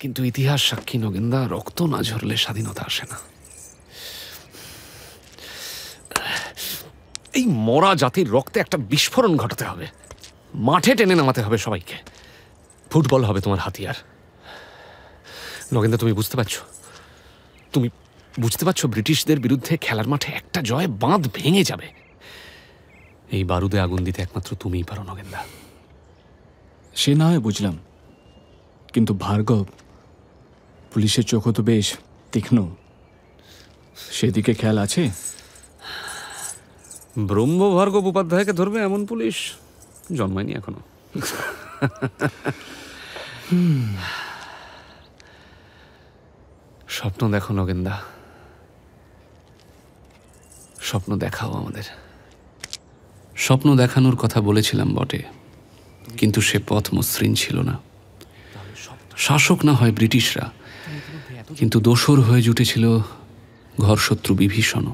কিন্তু ইতিহাস সাক্ষী নগেন্দা, রক্ত না ঝরলে স্বাধীনতা আসে না। এই মরা জাতির রক্তে একটা বিস্ফোরণ ঘটাতে হবে, মাঠে টেনে নামাতে হবে সবাইকে। ফুটবল হবে তোমার হাতিয়ার। নগেন্দা, তুমি বুঝতে পারছো? তুমি বুঝতে পারছো ব্রিটিশদের বিরুদ্ধে খেলার মাঠে একটা জয় বাঁধ ভেঙে যাবে। এই বারুদে আগুন দিতে একমাত্র তুমিই পারো নগেন্দা। সে না হয় বুঝলাম, কিন্তু ভার্গব, পুলিশের চোখও তো বেশ তীক্ষ্ণ, সেদিকে খেয়াল আছে? ব্রহ্ম ভার্গব উপাধ্যায়কে ধরবে এমন পুলিশ জন্মায়নি এখনো। স্বপ্ন দেখো নগেন্দা, স্বপ্ন দেখাও আমাদের। স্বপ্ন দেখানোর কথা বলেছিলাম বটে, কিন্তু সে পথ মসৃণ ছিল না। শাসক না হয় ব্রিটিশরা, কিন্তু দোসর হয়ে জুটেছিল ঘরশত্রু বিভীষণ।